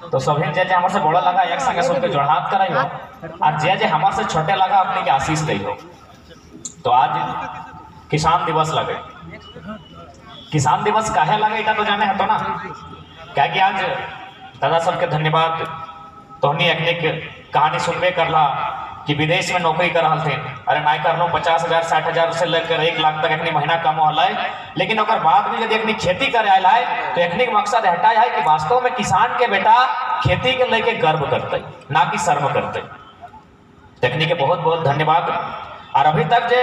तो सभी जे जे हमारे से बड़ा लगा एक संगे सुन के जोड़ हाथ कराई हो, और जे जे हमारे से छोटे लगा अपने के आशीष दी हो। तो आज किसान दिवस लगे। किसान दिवस काहे लगे इटा तो जाने है तो ना, क्या कि आज दादा सबके धन्यवाद। तोहनी एक कहानी सुनबे करला कि विदेश में नौकरी कर रहा थे, अरे नहीं कर लो 50,000 60,000 से लेकर 1 लाख तक एक महीना कम होला है, लेकिन अगर बाद में यदि एक खेती करे आयल है तो एक मकसद हटा है कि वास्तव में किसान के बेटा खेती के लेके गर्व करते ना कि शर्म करते। तकनीक के बहुत बहुत धन्यवाद। और अभी तक जो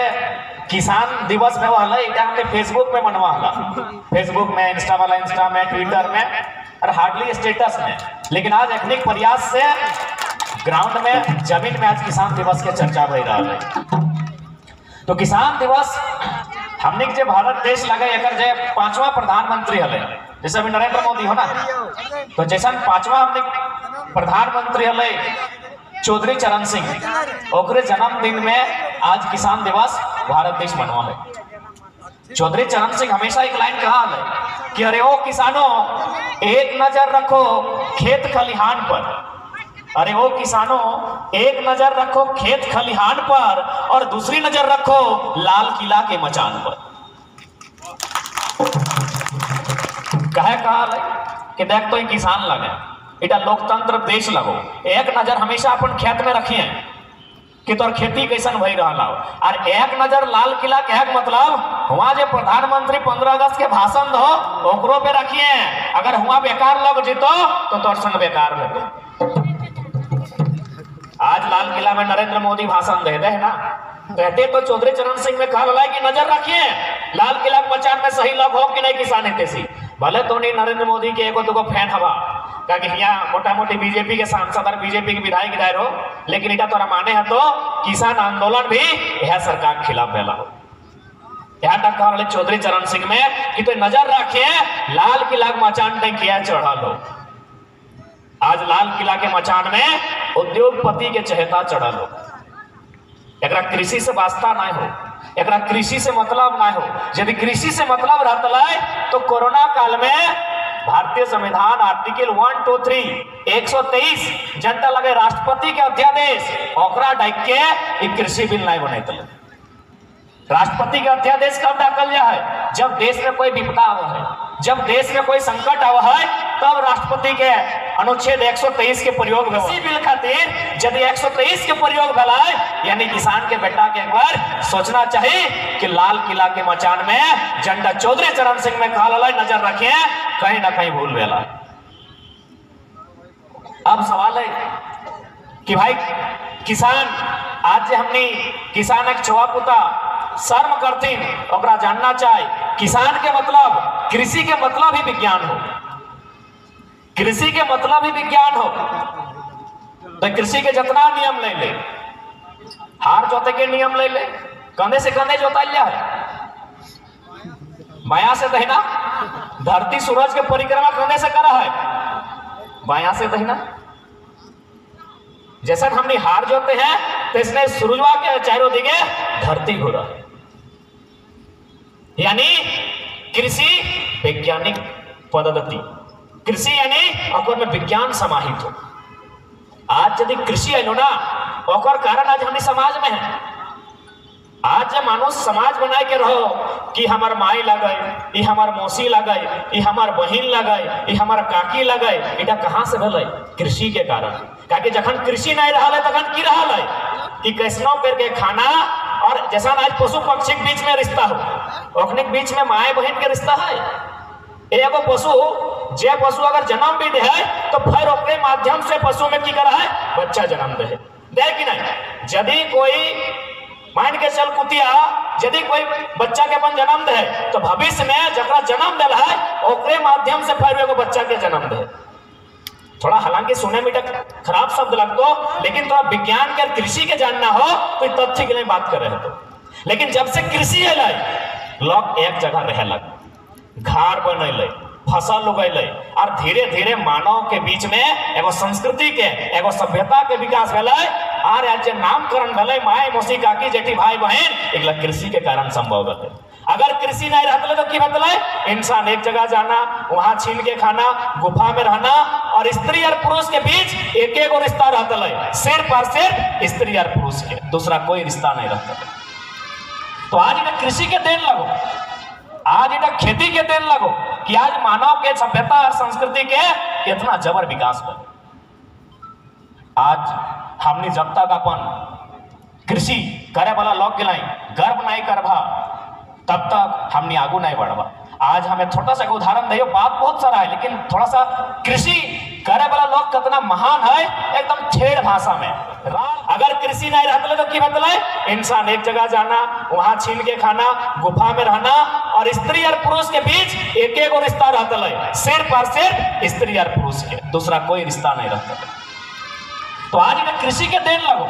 किसान दिवस में वाला हमने फेसबुक में मनवा हला, फेसबुक में, इंस्टा वाला इंस्टा में, ट्विटर में, और हार्डली स्टेटस में, लेकिन आज एक प्रयास से ग्राउंड में जमीन में आज किसान दिवस के चर्चा हो रहा है। तो किसान दिवस हमने जो भारत देश लगे एक 5वां प्रधानमंत्री हले, जैसे अभी नरेंद्र मोदी हो ना, तो जैसा 5वां हमने प्रधानमंत्री हले चौधरी चरण सिंह, ओकरे जन्मदिन में आज किसान दिवस भारत देश मनवा है। चौधरी चरण सिंह हमेशा एक लाइन कहा है कि अरे ओ किसानों एक नजर रखो खेत खलिहान पर, अरे वो किसानों एक नजर रखो खेत खलिहान पर और दूसरी नजर रखो लाल किला के मचान पर। कहा कि देख तो किसान लगे, इटा लोकतंत्र देश लगो, एक नजर हमेशा अपन खेत में रखिए कि तोर खेती कैसन भई रहा, और एक नजर लाल किला के मतलब वहां जो प्रधानमंत्री 15 अगस्त के भाषण दो ओकरो पे रखिए, अगर वहां बेकार लग जीतो तो तोर संग बेकार लगो। आज लाल किला में नरेंद्र मोदी भाषण दे दे ना, कहते तो चौधरी चरण सिंह में कहा कि नजर रखिए लाल किला के मचान में सही लोग हो कि नहीं किसान हितैषी। भले तो नहीं नरेंद्र मोदी के एगो दुगो फैन हवा, कि यहाँ मोटा मोटी बीजेपी के सांसद और बीजेपी के विधायक दायर हो, लेकिन इटा तोरा माने है तो किसान आंदोलन भी यह सरकार के खिलाफ फैला हो। यहाँ तक कहा चौधरी चरण सिंह में कि तो नजर रखिए लाल किला के मचान पे किया चढ़ा लो। आज लाल किला के मचान में उद्योगपति के चहेता चढ़ल हो, एकरा कृषि से वास्ता ना हो, एकरा कृषि से मतलब ना हो। यदि कृषि से मतलब रहता तो कोरोना काल में भारतीय संविधान आर्टिकल 1, 2, 3 123 जनता लगे राष्ट्रपति के अध्यादेश ओकरा डाक के कृषि बिल नहीं बने। राष्ट्रपति के अध्यादेश कब डाकल जा है? जब देश में कोई विपदा आवा है, जब देश में कोई संकट आवा है, तब राष्ट्रपति के अनुच्छेद 123 के प्रयोग में इसी बिल खातिर यदि 123 के प्रयोग भला यानी किसान के बेटा के एक बार सोचना चाहिए कि लाल किला के मचान में झंडा चौधरी चरण सिंह में कहा नजर रखे कहीं ना कहीं भूल गया। अब सवाल है कि भाई किसान आज हमने किसान एक छुआ पुता शर्म करतीन ओकरा जानना चाहिए किसान के मतलब कृषि के मतलब ही विज्ञान हो, कृषि के मतलब ही विज्ञान हो। तो कृषि के जितना नियम ले ले, हार जोते के नियम ले ले, कंधे से कंधे जोताइल है, बाया से दहिना, धरती सूरज के परिक्रमा कंधे से करा है, बाया से दहिना। जैसा हमने हार जोते हैं तो इसने सूरजवा के चारों दिगे धरती घूरा, यानी कृषि वैज्ञानिक पद्धति, कृषि यानी अकर में विज्ञान समाहित हो। आज यदि कृषि आलो ना ओकर कारण आज हमने समाज में है। आज जब मानो समाज बनाए के रहो कि हमार माई लगे, हमार मौसी लगे, हमार बहिन लगे, हमार काकी लगे, इटा कहाँ से भले? कृषि के कारण। क्योंकि जखन कृषि नहीं रहा है तखन की रहा है कि कैसनो करके खाना, और जैसा आज पशु पक्षी के बीच में रिश्ता हो, ओखने के बीच में माए बहन के रिश्ता है। एगो पशु जे पशु अगर जन्म भी दे है तो फिर ओकरे माध्यम से पशु में की कर है बच्चा जन्म दे कि नहीं। यदि कोई मान के चल कुतिया यदि कोई बच्चा के अपन जन्म दे तो भविष्य में जकरा जन्म दिल है ओकरे माध्यम से फिर एगो बच्चा के जन्म दे। थोड़ा हालांकि सुने में खराब शब्द लगतो, लेकिन थोड़ा विज्ञान के कृषि के जानना हो तो तथ्य के लिए बात कर रहे तो। लेकिन जब से कृषि है लोग एक जगह रह लग, घर बनैले, फसल उगैले, और धीरे धीरे मानव के बीच में एगो संस्कृति के एगो सभ्यता के विकास भेलै। और आज नामकरण भेलै माय मौसी काकी जेठी भाई बहन, एकला कृषि के कारण संभव है। अगर कृषि नहीं रहते तो की मतलब इंसान एक जगह जाना, वहां छीन के खाना, गुफा में रहना, और स्त्री और पुरुष के बीच एक एक रिश्ता रहता, सिर्फ और सिर्फ स्त्री और पुरुष के, दूसरा कोई रिश्ता नहीं रहता। तो आज इन्हें कृषि के देन लगो, आज इन्हें खेती के देन लगो कि आज मानव के सभ्यता और संस्कृति के इतना जबर विकास पर। आज हमने जब तक अपन कृषि करे वाला लोग गिलाई गर्व नहीं करबा, तब तक हमने आगू नहीं बढ़वा। आज हमें छोटा सा उदाहरण दियो, बात बहुत सारा है, लेकिन थोड़ा सा कृषि करे वाला लोग कितना महान है, एकदम ठेठ भाषा में। अगर कृषि नहीं रहते तो की मतलब इंसान एक जगह जाना, वहां छीन के खाना, गुफा में रहना, और स्त्री और पुरुष के बीच एक एक रिश्ता रहता, सिर्फ और सिर्फ स्त्री और पुरुष के, दूसरा कोई रिश्ता नहीं रहता। तो आज इन्हें कृषि के देन लगो,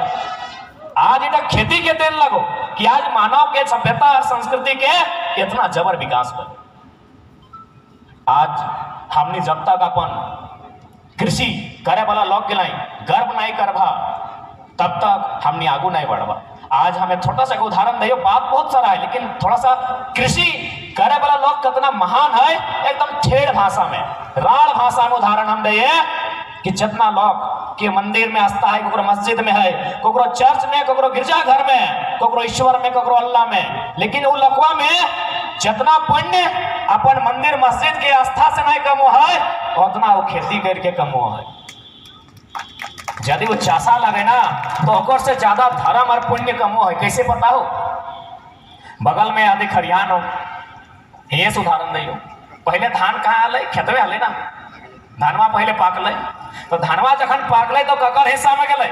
आज इन्हें खेती के देन लगो कि आज मानव के सभ्यता और संस्कृति के इतना जबर विकास पर। आज हमने जब तक अपन कृषि करे वाला लोग गिलाई गर्व नहीं करबा, तब तक हमने आगू नहीं बढ़वा। आज हमें छोटा सा उदाहरण दियो, बात बहुत सारा है, लेकिन थोड़ा सा कृषि करे वाला लोग कितना महान है, एकदम ठेठ भाषा में, राड़ भाषा में उदाहरण हम दिए कि जितना लोग के मंदिर में आस्था है, कोकरो मस्जिद में है, कोकरो चर्च में, कोकरो गिरजाघर में, कोकरो ईश्वर में, कोकरो अल्लाह में, लेकिन वो लकवा में जितना पुण्य अपन मंदिर मस्जिद की आस्था से नहीं कमो है, उतना वो खेती करके कमो है। यदि वो चासा लगे ना तो ओकर से ज्यादा धर्म और पुण्य कमो है। कैसे पता हो? बगल में आदि खरियान हो, ये उदाहरण दियो, पहले धान कहाँ आले? खेतवे आले ना, धानवा पहले पाकले, तो धानवा जखन पाकले तो ककर हिस्सा में गए?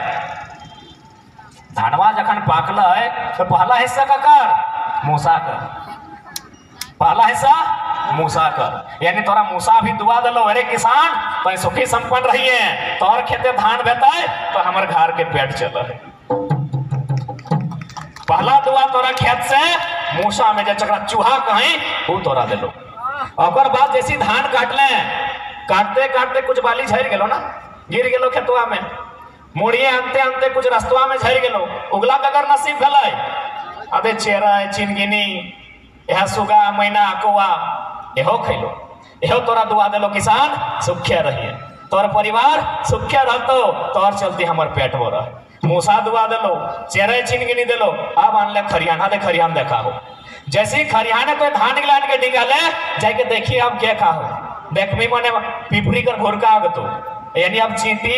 धानवा जखन पाकले तो पहला हिस्सा ककर? मूसा कर, पहला हिस्सा मूसा कर, यानी तोरा मूसा भी दुआ दिलो, अरे किसान तो सुखी संपन्न रहिए, तोर खेते धान बेताए तो हमारे घर के पेट चल है। पहला दुआ तोरा खेत से मूसा में जरा चूहा कहीं वो तोरा दिलो। और बाद जैसी धान काटले, काटते काटते कुछ बाली झड़ गेलो ना, गिर गेलो खेतवा में, मुड़िए आनते आनते कुछ रस्तवा में झड़ गेलो, उगला कगर नसीब भलाई, अबे चेरा चिनगिनी यह सुगा मैना कौआ एहो खैलो, एहो तोरा दुआ दिलो किसान सुखिया रहिए, तोर परिवार सुखिया रहतो, तोर चलती हमार पेट हो रहा। मूसा दुआ दिलो, चेरे चिनगिनी दिलो, अब आनले खरियाना दे, खरियान देखा हो, जैसे खरियाने तो धान गिलान के डिगाले जाके देखिए अब क्या खा हो, देखमी मने पिपरी कर घोरका आगतो, यानी अब चींटी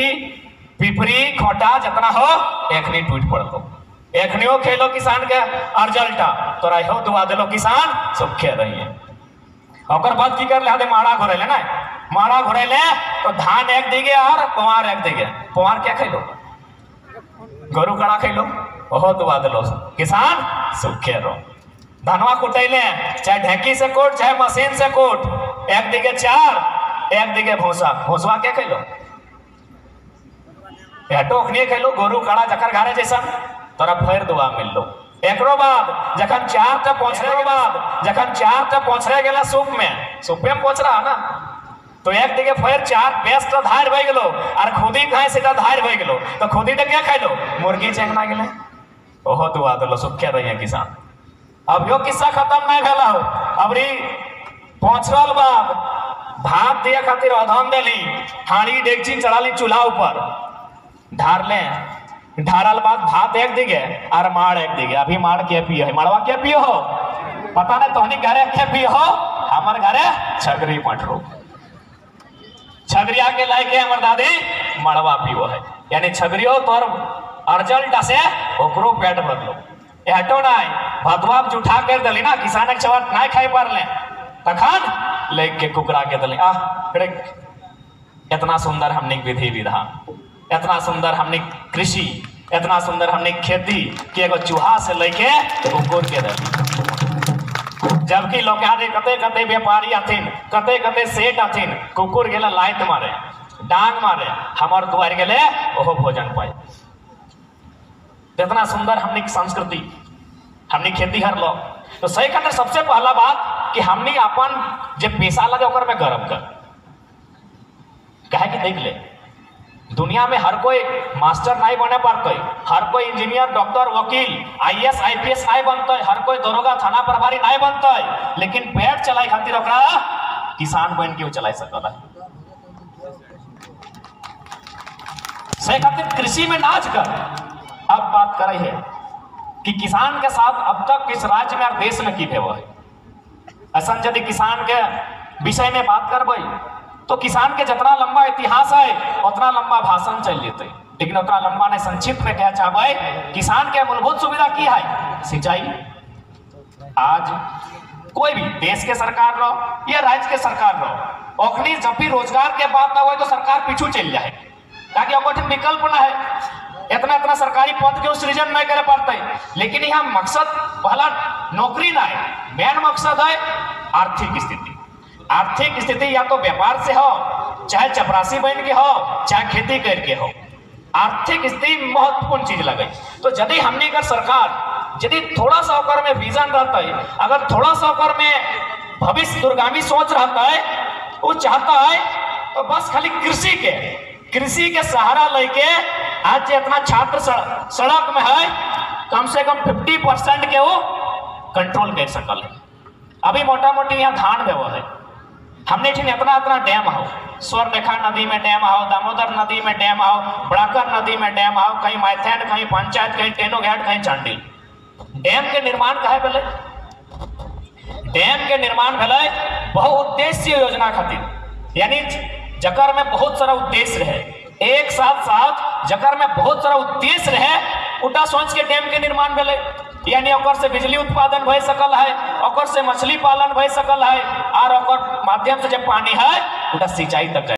पिपरी खोटा जितना हो एकनी टूट पड़तो, एकनियो खेलो किसान के अर्जल्टा, तोरा हो दुआ दिलो किसान सुखे रहिए। और बाद की कर ले माड़ा घोरेले ना, माड़ा घोरेले तो धान एक दिगे और पवार एक दिगे, पवार क्या खेलो? गरु कड़ा खेलो, ओहो दुआ दिलो किसान सुखे रहो। धनवा कुटैले चाहे ढेकी से कोट चाहे मशीन से कोट, एक दिगे चार एक दिगे भूसा, भूसवा क्या खेलो? टोकनी खेलो, गोरु कड़ा जकर घारे जैसा तोरा फिर दुआ मिल लो। एकरो बाद जखन चार तक पहुंचने के बाद जखन चार तक पहुंचने गेला सूप में पहुंच रहा ना, तो एक दिगे फिर चार बेस्ट धार भई गेलो और खुदी खाए सीधा धार भई गेलो, तो खुदी तो क्या खाइलो? मुर्गी चेंगना गेले, ओहो दुआ दिलो सुखे रहिए किसान। अब यो किस्सा खत्म नहीं भेला हो, अबरी पहुंचल बाद भात दिया खातिर अधन देली, हाड़ी डेगची चढ़ाली चूल्हा ऊपर, ढार ले, ढारल बाद भात एक दिगे और माड़ एक दिगे। अभी माड़ के पियो है, माड़वा के पियो हो पता नहीं, तोहनी घरे के पियो हो, हमारे घरे छगरी पटरो, छगरिया के लायके हमार दादी मड़वा पियो है, यानी छगरियो तोर अर्जल्ट से ओकरो पेट भर लो। हटो नहीं भतवा जुठा कर दली ना, किसान के चवत नहीं खाई पार ले, तखन लेके के कुकरा के दली इतना सुंदर हमने विधि विधान, इतना सुंदर हमने कृषि, इतना सुंदर हमने खेती कि एगो चूहा से लेके कुकुर के दली। जबकि लोग कते कते व्यापारी आथिन, कते कते सेठ आथिन, कुकुर गेला लाइत मारे, डांग मारे, हमार दुआर गेले ओहो भोजन पाए। इतना सुंदर हमने संस्कृति, हमने खेती हर लोग, तो सही खातिर सबसे पहला बात कि हमने अपन जो पेशा लगे ओकर में गर्व कर, कहे कि देख ले दुनिया में हर कोई मास्टर नहीं बने पाते, हर कोई इंजीनियर, डॉक्टर, वकील, IAS IPS नहीं बनते, हर कोई दरोगा, थाना प्रभारी नहीं बनते, लेकिन पेट चलाई खातिर ओकरा किसान बन के चला सकता है। से खातिर कृषि में नाच कर अब बात करे है कि किसान के साथ अब तक किस राज्य में और देश में की भेव है। ऐसा यदि किसान के विषय में बात करबे तो किसान के जितना लंबा इतिहास है उतना लंबा भाषण चल जेते, लेकिन उतना लंबा नहीं, संक्षिप्त में कह चाहे किसान के मूलभूत सुविधा की है सिंचाई। आज कोई भी देश के सरकार रहो या राज्य के सरकार रहो, ओखनी जब भी रोजगार के बात ना हो तो सरकार पीछू चल जाए, ताकि ओकठिन विकल्प ना है। इतना सरकारी पद के सृजन नहीं करे पाते, लेकिन यहाँ मकसद पहला नौकरी ना है, मेन मकसद है आर्थिक स्थिति। आर्थिक स्थिति या तो व्यापार से हो, चाहे चपरासी बन के हो, चाहे खेती करके हो, आर्थिक स्थिति महत्वपूर्ण चीज लगे। तो यदि हमने अगर सरकार यदि थोड़ा सा ओकर में विजन रहता है, अगर थोड़ा सा ओकर में भविष्य दूरगामी सोच रहता है, वो चाहता है तो बस खाली कृषि के सहारा लेके आज इतना छात्र सड़क में है, कम से कम 50% के वो कंट्रोल कर सकल है। अभी मोटा मोटी यहाँ धान व्यवहार है, हमने इतना डैम हो, स्वर्णरेखा नदी में डैम हो, दामोदर नदी में डैम हो, बड़ाकर नदी में डैम हो, कहीं मैथेन, कहीं पंचायत, कहीं टेनोघाट, कहीं चांडिल। डैम के निर्माण कहे भेले? डैम के निर्माण भेले बहुउद्देश्य योजना खातिर, यानी जकर में बहुत सारा उद्देश्य रहे, एक साथ जकर में बहुत सारा उद्देश्य रहे, उटा सोच के डैम के निर्माण भेले। यानी ओकर से बिजली उत्पादन भय सकल है, ओकर से मछली पालन भय सकल है, और ओकर माध्यम से जब पानी है उटा सिंचाई तक